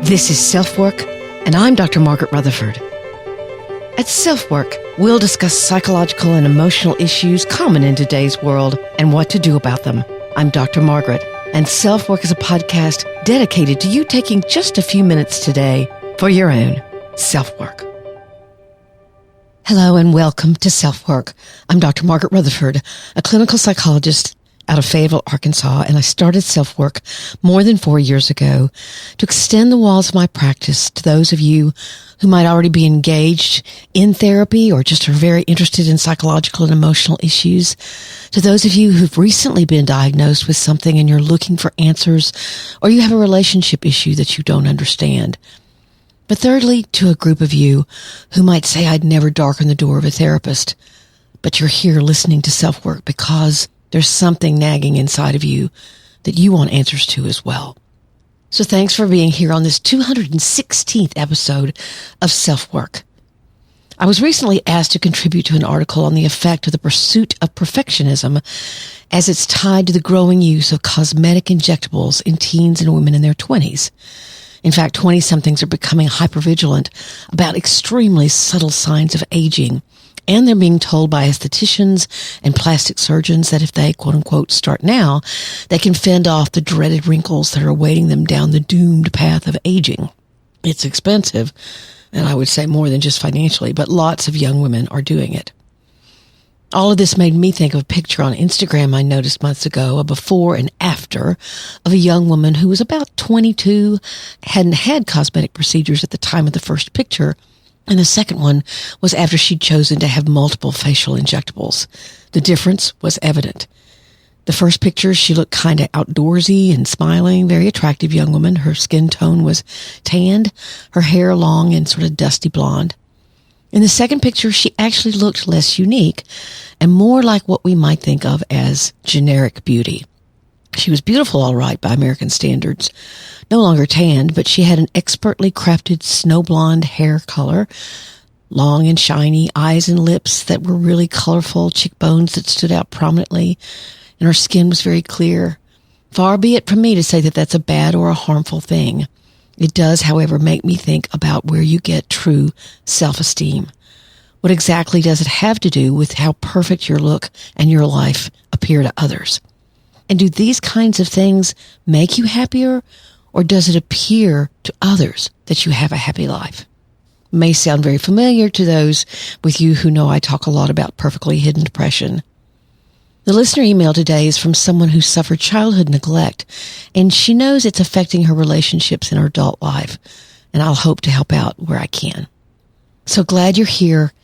This is SelfWork, and I'm Dr. Margaret Rutherford. At SelfWork, we'll discuss psychological and emotional issues common in today's world and what to do about them. I'm Dr. Margaret, and SelfWork is a podcast dedicated to you taking just a few minutes today for your own self-work. Hello and welcome to SelfWork. I'm Dr. Margaret Rutherford, a clinical psychologist out of Fayetteville, Arkansas, and I started SelfWork more than 4 years ago to extend the walls of my practice to those of you who might already be engaged in therapy or just are very interested in psychological and emotional issues, to those of you who've recently been diagnosed with something and you're looking for answers, or you have a relationship issue that you don't understand. But thirdly, to a group of you who might say, I'd never darken the door of a therapist, but you're here listening to SelfWork because there's something nagging inside of you that you want answers to as well. So thanks for being here on this 216th episode of SelfWork. I was recently asked to contribute to an article on the effect of the pursuit of perfectionism as it's tied to the growing use of cosmetic injectables in teens and women in their 20s. In fact, 20-somethings are becoming hypervigilant about extremely subtle signs of aging. And they're being told by estheticians and plastic surgeons that if they, quote unquote, start now, they can fend off the dreaded wrinkles that are awaiting them down the doomed path of aging. It's expensive, and I would say more than just financially, but lots of young women are doing it. All of this made me think of a picture on Instagram I noticed months ago, a before and after, of a young woman who was about 22, hadn't had cosmetic procedures at the time of the first picture, and the second one was after she'd chosen to have multiple facial injectables. The difference was evident. The first picture, she looked kind of outdoorsy and smiling, very attractive young woman. Her skin tone was tanned, her hair long and sort of dusty blonde. In the second picture, she actually looked less unique and more like what we might think of as generic beauty. She was beautiful, all right, by American standards. No longer tanned, but she had an expertly crafted snow blonde hair color, long and shiny, eyes and lips that were really colorful, cheekbones that stood out prominently, and her skin was very clear. Far be it from me to say that that's a bad or a harmful thing. It does, however, make me think about where you get true self-esteem. What exactly does it have to do with how perfect your look and your life appear to others? And do these kinds of things make you happier, or does it appear to others that you have a happy life? It may sound very familiar to those with you who know I talk a lot about perfectly hidden depression. The listener email today is from someone who suffered childhood neglect, and she knows it's affecting her relationships in her adult life, and I'll hope to help out where I can. So glad you're here.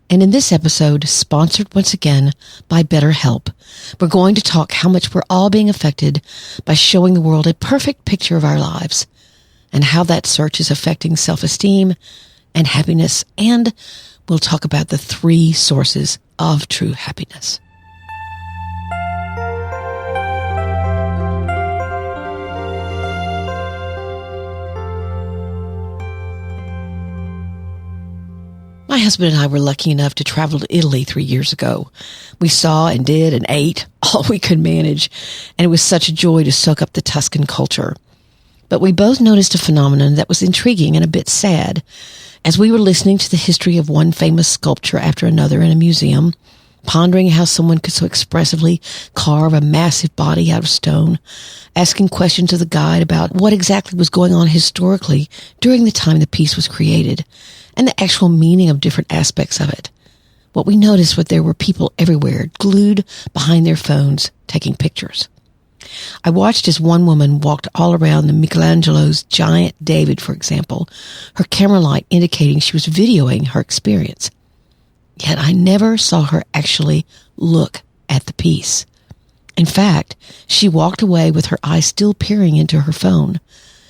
And in this episode, sponsored once again by BetterHelp, we're going to talk how much we're all being affected by showing the world a perfect picture of our lives and how that search is affecting self-esteem and happiness. And we'll talk about the 3 sources of true happiness. My husband and I were lucky enough to travel to Italy 3 years ago. We saw and did and ate all we could manage, and it was such a joy to soak up the Tuscan culture. But we both noticed a phenomenon that was intriguing and a bit sad. As we were listening to the history of one famous sculpture after another in a museum, pondering how someone could so expressively carve a massive body out of stone, asking questions of the guide about what exactly was going on historically during the time the piece was created, and the actual meaning of different aspects of it. What we noticed was there were people everywhere, glued behind their phones, taking pictures. I watched as one woman walked all around the Michelangelo's giant David, for example, her camera light indicating she was videoing her experience. Yet I never saw her actually look at the piece. In fact, she walked away with her eyes still peering into her phone.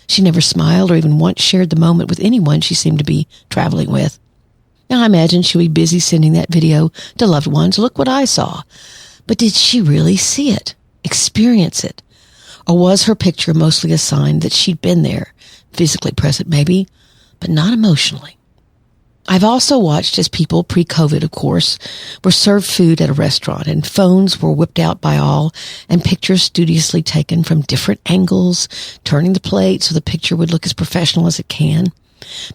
She never smiled or even once shared the moment with anyone she seemed to be traveling with. Now, I imagine she'll be busy sending that video to loved ones. Look what I saw. But did she really see it, experience it? Or was her picture mostly a sign that she'd been there, physically present maybe, but not emotionally? I've also watched as people, pre-COVID, of course, were served food at a restaurant and phones were whipped out by all and pictures studiously taken from different angles, turning the plate so the picture would look as professional as it can.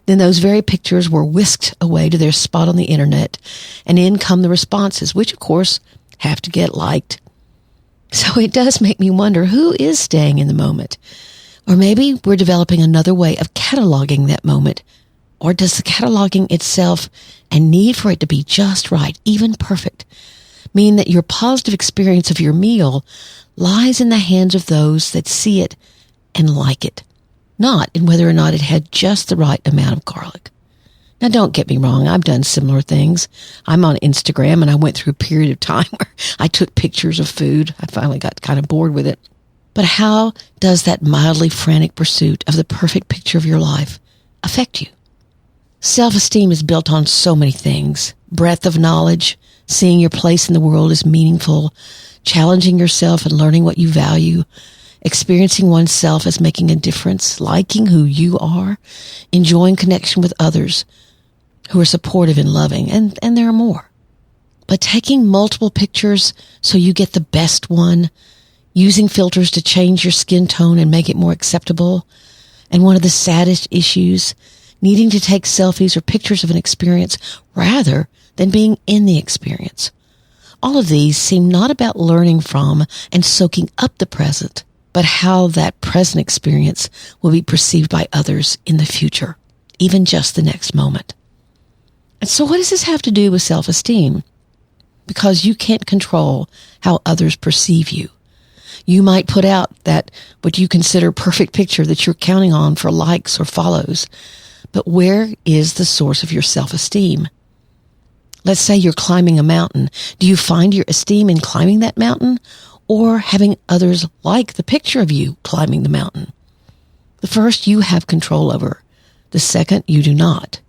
Then those very pictures were whisked away to their spot on the internet, and in come the responses, which of course have to get liked. So it does make me wonder, who is staying in the moment? Or maybe we're developing another way of cataloging that moment. Or does the cataloging itself and need for it to be just right, even perfect, mean that your positive experience of your meal lies in the hands of those that see it and like it, not in whether or not it had just the right amount of garlic? Now, don't get me wrong. I've done similar things. I'm on Instagram, and I went through a period of time where I took pictures of food. I finally got kind of bored with it. But how does that mildly frantic pursuit of the perfect picture of your life affect you? Self-esteem is built on so many things. Breadth of knowledge, seeing your place in the world as meaningful, challenging yourself and learning what you value, experiencing oneself as making a difference, liking who you are, enjoying connection with others who are supportive and loving, and there are more. But taking multiple pictures so you get the best one, using filters to change your skin tone and make it more acceptable, and one of the saddest issues, needing to take selfies or pictures of an experience rather than being in the experience. All of these seem not about learning from and soaking up the present, but how that present experience will be perceived by others in the future, even just the next moment. And so what does this have to do with self-esteem? Because you can't control how others perceive you. You might put out that what you consider perfect picture that you're counting on for likes or follows. But where is the source of your self-esteem? Let's say you're climbing a mountain. Do you find your esteem in climbing that mountain or having others like the picture of you climbing the mountain? The first you have control over. The second you do not.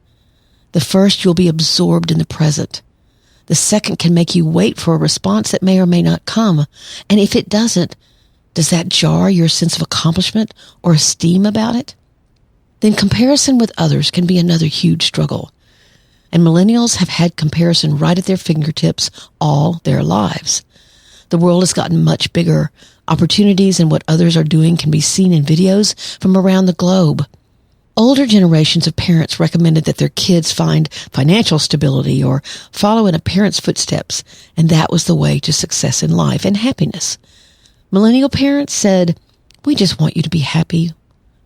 The first you'll be absorbed in the present. The second can make you wait for a response that may or may not come. And if it doesn't, does that jar your sense of accomplishment or esteem about it? Then comparison with others can be another huge struggle. And millennials have had comparison right at their fingertips all their lives. The world has gotten much bigger. Opportunities and what others are doing can be seen in videos from around the globe. Older generations of parents recommended that their kids find financial stability or follow in a parent's footsteps, and that was the way to success in life and happiness. Millennial parents said, "We just want you to be happy."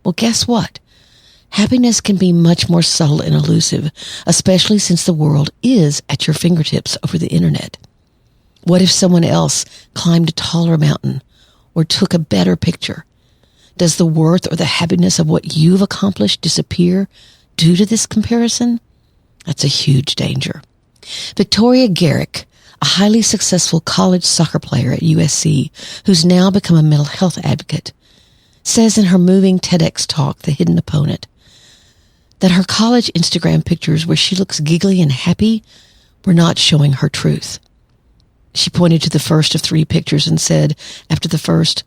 Well, guess what? Happiness can be much more subtle and elusive, especially since the world is at your fingertips over the internet. What if someone else climbed a taller mountain or took a better picture? Does the worth or the happiness of what you've accomplished disappear due to this comparison? That's a huge danger. Victoria Garrick, a highly successful college soccer player at USC, who's now become a mental health advocate, says in her moving TEDx talk, The Hidden Opponent, that her college Instagram pictures where she looks giggly and happy were not showing her truth. She pointed to the first of 3 pictures and said, after the first,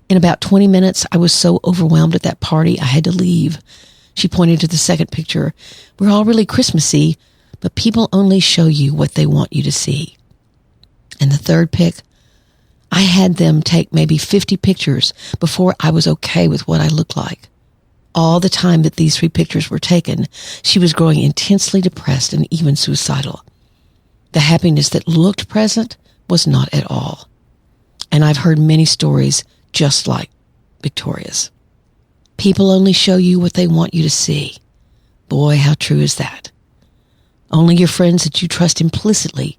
"In about 20 minutes, I was so overwhelmed at that party, I had to leave." She pointed to the second picture. "We're all really Christmassy, but people only show you what they want you to see." And the third pic, "I had them take maybe 50 pictures before I was okay with what I looked like." All the time that these 3 pictures were taken, she was growing intensely depressed and even suicidal. The happiness that looked present was not at all. And I've heard many stories just like Victoria's. People only show you what they want you to see. Boy, how true is that? Only your friends that you trust implicitly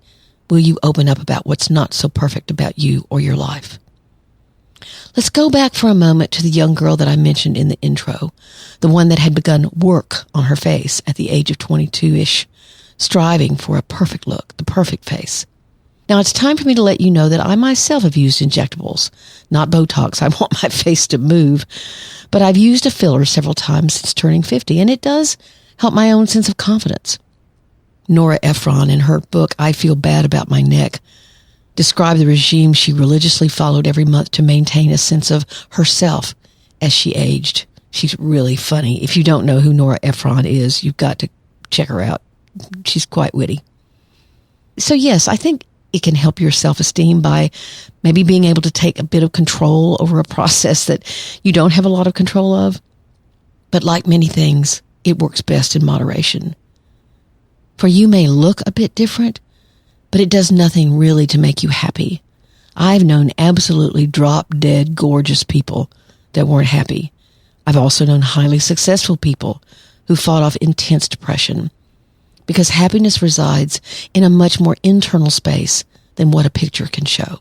will you open up about what's not so perfect about you or your life. Let's go back for a moment to the young girl that I mentioned in the intro, the one that had begun work on her face at the age of 22-ish, striving for a perfect look, the perfect face. Now, it's time for me to let you know that I myself have used injectables, not Botox. I want my face to move, but I've used a filler several times since turning 50, and it does help my own sense of confidence. Nora Ephron, in her book, I Feel Bad About My Neck, described the regime she religiously followed every month to maintain a sense of herself as she aged. She's really funny. If you don't know who Nora Ephron is, you've got to check her out. she's quite witty. So yes, I think it can help your self-esteem by maybe being able to take a bit of control over a process that you don't have a lot of control of. But like many things, it works best in moderation. For you may look a bit different, but it does nothing really to make you happy. I've known absolutely drop-dead gorgeous people that weren't happy. I've also known highly successful people who fought off intense depression, because happiness resides in a much more internal space than what a picture can show.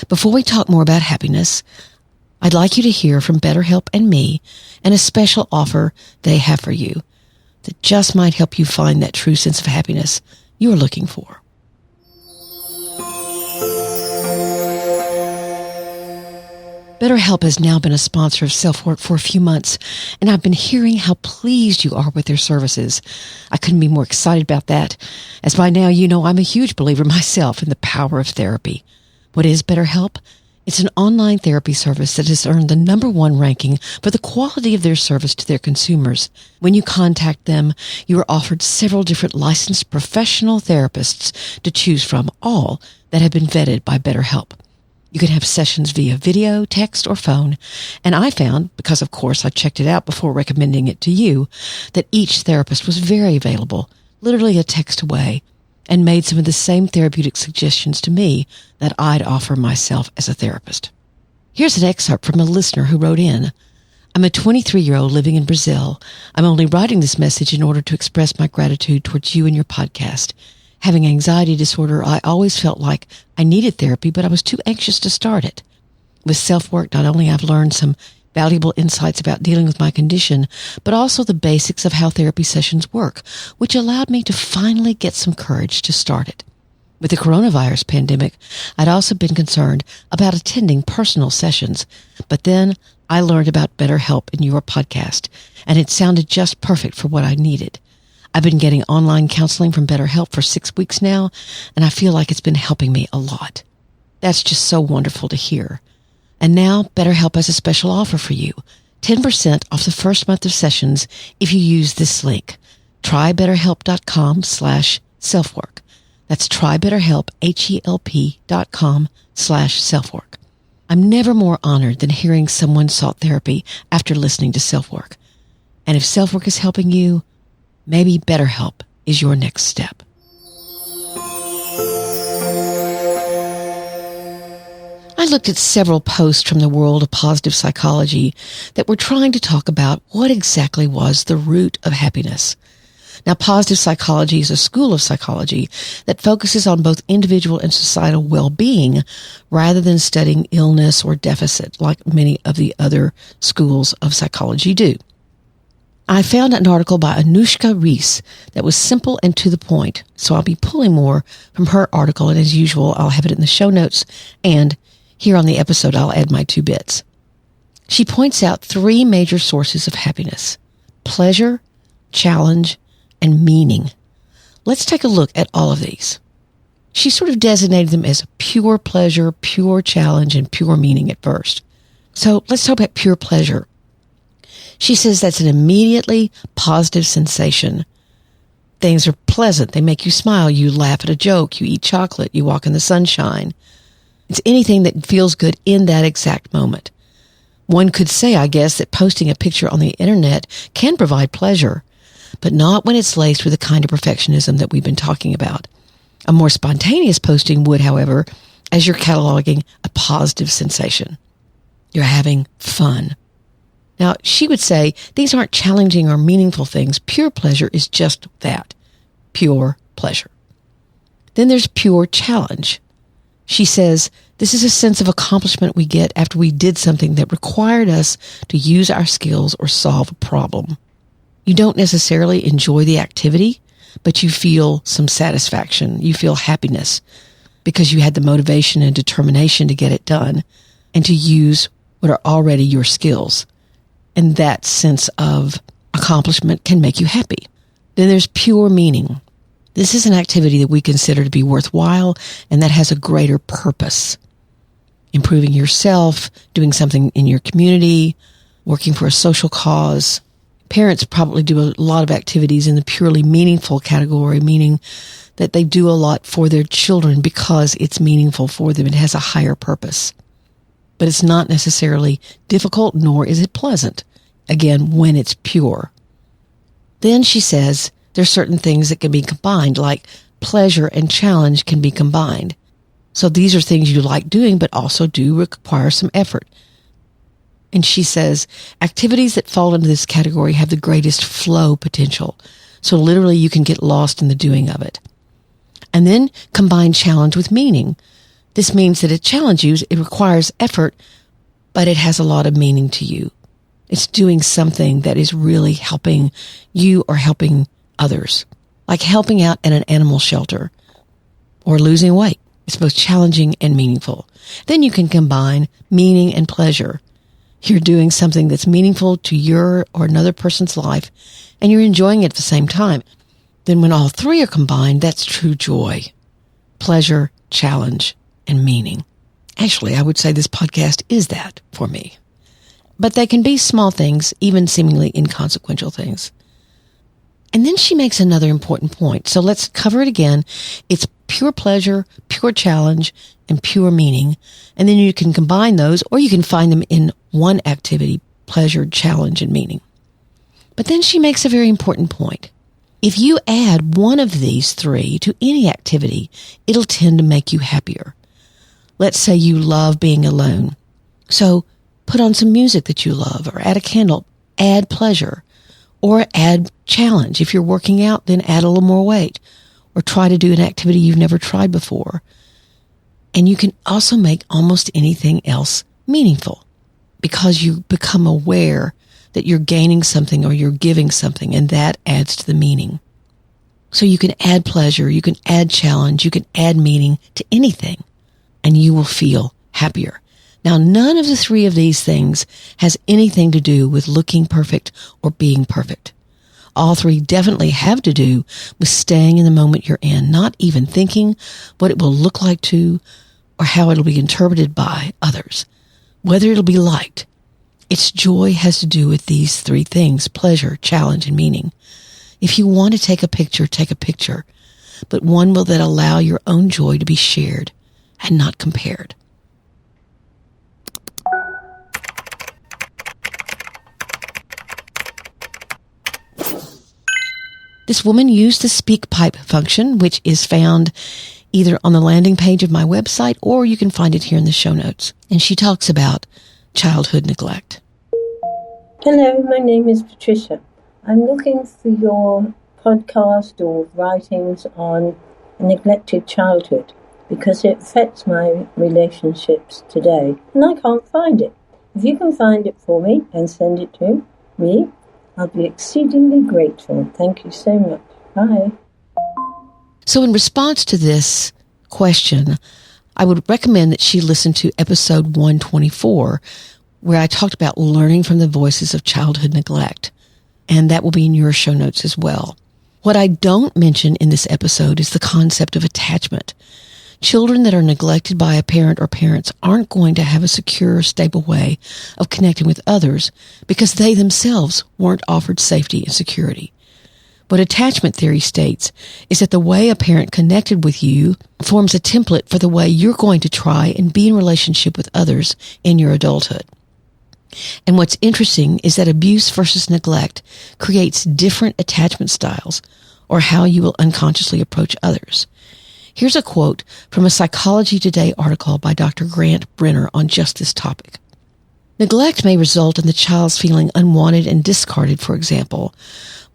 Before we talk more about happiness, I'd like you to hear from BetterHelp and me and a special offer they have for you that just might help you find that true sense of happiness you're looking for. BetterHelp has now been a sponsor of SelfWork for a few months, and I've been hearing how pleased you are with their services. I couldn't be more excited about that, as by now you know I'm a huge believer myself in the power of therapy. What is BetterHelp? It's an online therapy service that has earned the #1 ranking for the quality of their service to their consumers. When you contact them, you are offered several different licensed professional therapists to choose from, all that have been vetted by BetterHelp. You can have sessions via video, text, or phone, and I found, because of course I checked it out before recommending it to you, that each therapist was very available, literally a text away, and made some of the same therapeutic suggestions to me that I'd offer myself as a therapist. Here's an excerpt from a listener who wrote in. I'm a 23-year-old living in Brazil. I'm only writing this message in order to express my gratitude towards you and your podcast. Having anxiety disorder, I always felt like I needed therapy, but I was too anxious to start it. With SelfWork, not only I've learned some valuable insights about dealing with my condition, but also the basics of how therapy sessions work, which allowed me to finally get some courage to start it. With the coronavirus pandemic, I'd also been concerned about attending personal sessions, but then I learned about BetterHelp in your podcast, and it sounded just perfect for what I needed. I've been getting online counseling from BetterHelp for 6 weeks now, and I feel like it's been helping me a lot. That's just so wonderful to hear. And now BetterHelp has a special offer for you. 10% off the first month of sessions if you use this link. TryBetterHelp.com/selfwork. That's TryBetterHelp, HELP.com/selfwork. I'm never more honored than hearing someone sought therapy after listening to SelfWork. And if SelfWork is helping you, maybe BetterHelp is your next step. I looked at several posts from the world of positive psychology that were trying to talk about what exactly was the root of happiness. Now, positive psychology is a school of psychology that focuses on both individual and societal well-being rather than studying illness or deficit like many of the other schools of psychology do. I found an article by Anushka Rees that was simple and to the point, so I'll be pulling more from her article, and as usual, I'll have it in the show notes, and here on the episode, I'll add my 2 bits. She points out 3 major sources of happiness: pleasure, challenge, and meaning. Let's take a look at all of these. She sort of designated them as pure pleasure, pure challenge, and pure meaning at first. So let's talk about pure pleasure. She says that's an immediately positive sensation. Things are pleasant. They make you smile. You laugh at a joke. You eat chocolate. You walk in the sunshine. It's anything that feels good in that exact moment. One could say, I guess, that posting a picture on the internet can provide pleasure, but not when it's laced with the kind of perfectionism that we've been talking about. A more spontaneous posting would, however, as you're cataloging a positive sensation. You're having fun. Now, she would say these aren't challenging or meaningful things. Pure pleasure is just that, pure pleasure. Then there's pure challenge. She says this is a sense of accomplishment we get after we did something that required us to use our skills or solve a problem. You don't necessarily enjoy the activity, but you feel some satisfaction. You feel happiness because you had the motivation and determination to get it done and to use what are already your skills. And that sense of accomplishment can make you happy. Then there's pure meaning. This is an activity that we consider to be worthwhile and that has a greater purpose. Improving yourself, doing something in your community, working for a social cause, Parents probably do a lot of activities in the purely meaningful category, meaning that they do a lot for their children because it's meaningful for them. It has a higher purpose. But it's not necessarily difficult, nor is it pleasant. Again, when it's pure. Then she says there's certain things that can be combined, like pleasure and challenge can be combined. So these are things you like doing, but also do require some effort. And she says activities that fall into this category have the greatest flow potential. So literally you can get lost in the doing of it. And then combine challenge with meaning. This means that it challenges you, it requires effort, but it has a lot of meaning to you. It's doing something that is really helping you or helping others, like helping out at an animal shelter or losing weight. It's both challenging and meaningful. Then you can combine meaning and pleasure. You're doing something that's meaningful to your or another person's life, and you're enjoying it at the same time. Then when all three are combined, that's true joy, pleasure, challenge, and meaning. Actually, I would say this podcast is that for me. But they can be small things, even seemingly inconsequential things. And then she makes another important point. So let's cover it again. It's pure pleasure, pure challenge, and pure meaning. And then you can combine those, or you can find them in one activity, pleasure, challenge, and meaning. But then she makes a very important point. If you add one of these three to any activity, it'll tend to make you happier. Let's say you love being alone. So put on some music that you love, or add a candle, add pleasure, or add challenge. If you're working out, then add a little more weight, or try to do an activity you've never tried before. And you can also make almost anything else meaningful because you become aware that you're gaining something or you're giving something, and that adds to the meaning. So you can add pleasure, you can add challenge, you can add meaning to anything, and you will feel happier. Now, none of the three of these things has anything to do with looking perfect or being perfect. All three definitely have to do with staying in the moment you're in, not even thinking what it will look like to or how it'll be interpreted by others, whether it'll be liked. Its joy has to do with these three things: pleasure, challenge, and meaning. If you want to take a picture, but one will that allow your own joy to be shared and not compared. This woman used the speak pipe function, which is found either on the landing page of my website, or you can find it here in the show notes. And she talks about childhood neglect. Hello, my name is Patricia. I'm looking for your podcast or writings on neglected childhood because it affects my relationships today, and I can't find it. If you can find it for me and send it to me, I'll be exceedingly grateful. Thank you so much. Bye. So in response to this question, I would recommend that she listen to episode 124, where I talked about learning from the voices of childhood neglect. And that will be in your show notes as well. What I don't mention in this episode is the concept of attachment. Children that are neglected by a parent or parents aren't going to have a secure, stable way of connecting with others because they themselves weren't offered safety and security. What attachment theory states is that the way a parent connected with you forms a template for the way you're going to try and be in relationship with others in your adulthood. And what's interesting is that abuse versus neglect creates different attachment styles or how you will unconsciously approach others. Here's a quote from a Psychology Today article by Dr. Grant Brenner on just this topic. Neglect may result in the child's feeling unwanted and discarded, for example,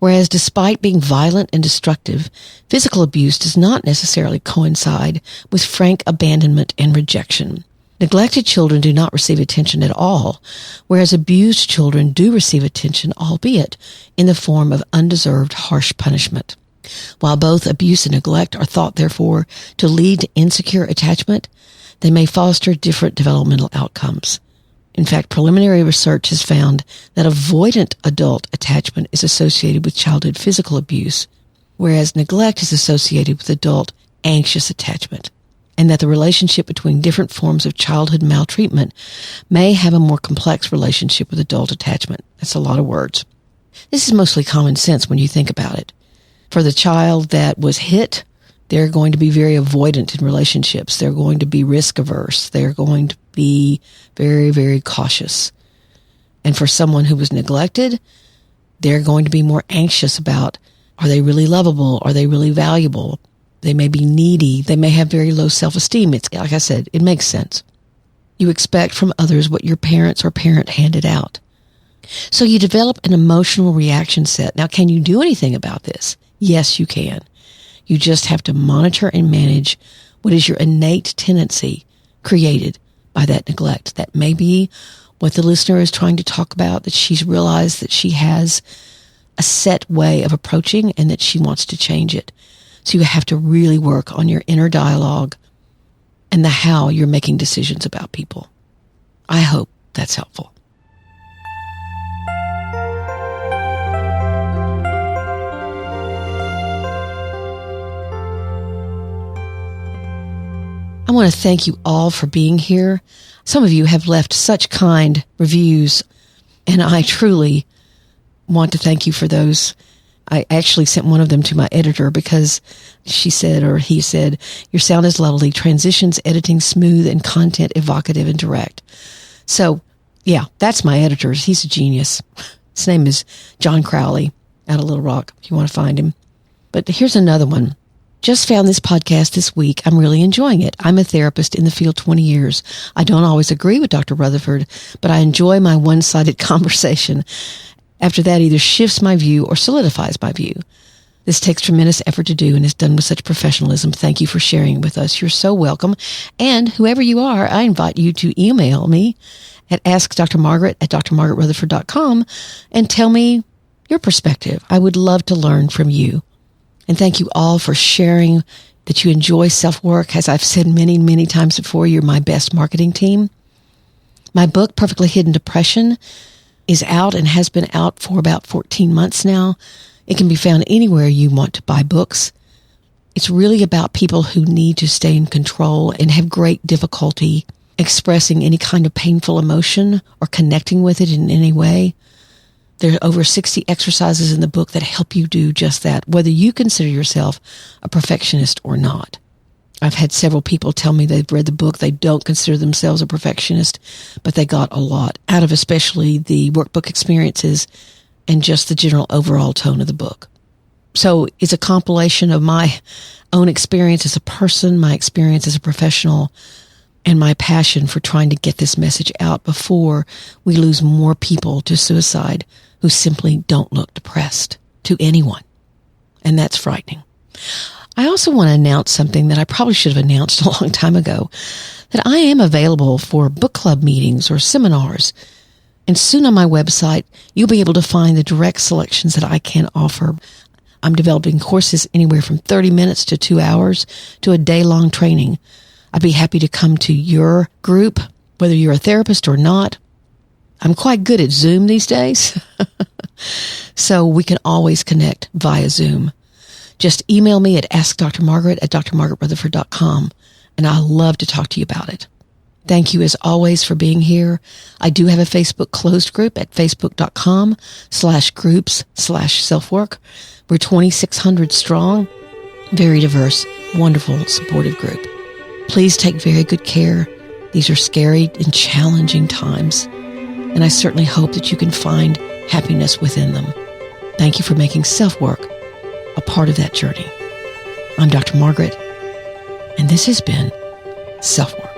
whereas despite being violent and destructive, physical abuse does not necessarily coincide with frank abandonment and rejection. Neglected children do not receive attention at all, whereas abused children do receive attention, albeit in the form of undeserved harsh punishment. While both abuse and neglect are thought, therefore, to lead to insecure attachment, they may foster different developmental outcomes. In fact, preliminary research has found that avoidant adult attachment is associated with childhood physical abuse, whereas neglect is associated with adult anxious attachment, and that the relationship between different forms of childhood maltreatment may have a more complex relationship with adult attachment. That's a lot of words. This is mostly common sense when you think about it. For the child that was hit, they're going to be very avoidant in relationships. They're going to be risk averse. They're going to be very, very cautious. And for someone who was neglected, they're going to be more anxious about, are they really lovable? Are they really valuable? They may be needy. They may have very low self-esteem. It's, like I said, it makes sense. You expect from others what your parents or parent handed out. So you develop an emotional reaction set. Now, can you do anything about this? Yes, you can. You just have to monitor and manage what is your innate tendency created by that neglect. That may be what the listener is trying to talk about, that she's realized that she has a set way of approaching and that she wants to change it. So you have to really work on your inner dialogue and the how you're making decisions about people. I hope that's helpful. I want to thank you all for being here. Some of you have left such kind reviews, and I truly want to thank you for those. I actually sent one of them to my editor because she said, or he said, your sound is lovely, transitions, editing smooth, and content evocative and direct. So, yeah, that's my editor. He's a genius. His name is John Crowley out of Little Rock, if you want to find him. But here's another one. Just found this podcast this week. I'm really enjoying it. I'm a therapist in the field 20 years. I don't always agree with Dr. Rutherford, but I enjoy my one-sided conversation. After that, either shifts my view or solidifies my view. This takes tremendous effort to do and is done with such professionalism. Thank you for sharing with us. You're so welcome. And whoever you are, I invite you to email me at askdrmargaret@drmargaretrutherford.com and tell me your perspective. I would love to learn from you. And thank you all for sharing that you enjoy SelfWork. As I've said many, many times before, you're my best marketing team. My book, Perfectly Hidden Depression, is out and has been out for about 14 months now. It can be found anywhere you want to buy books. It's really about people who need to stay in control and have great difficulty expressing any kind of painful emotion or connecting with it in any way. There are over 60 exercises in the book that help you do just that, whether you consider yourself a perfectionist or not. I've had several people tell me they've read the book. They don't consider themselves a perfectionist, but they got a lot out of especially the workbook experiences and just the general overall tone of the book. So it's a compilation of my own experience as a person, my experience as a professional, and my passion for trying to get this message out before we lose more people to suicide who simply don't look depressed to anyone. And that's frightening. I also want to announce something that I probably should have announced a long time ago, that I am available for book club meetings or seminars. And soon on my website, you'll be able to find the direct selections that I can offer. I'm developing courses anywhere from 30 minutes to 2 hours to a day-long training. I'd be happy to come to your group, whether you're a therapist or not. I'm quite good at Zoom these days, so we can always connect via Zoom. Just email me at askdrmargaret@drmargaretrutherford.com, and I'd love to talk to you about it. Thank you as always for being here. I do have a Facebook closed group at facebook.com/groups/selfwork. We're 2,600 strong, very diverse, wonderful, supportive group. Please take very good care. These are scary and challenging times, and I certainly hope that you can find happiness within them. Thank you for making SelfWork a part of that journey. I'm Dr. Margaret, and this has been SelfWork.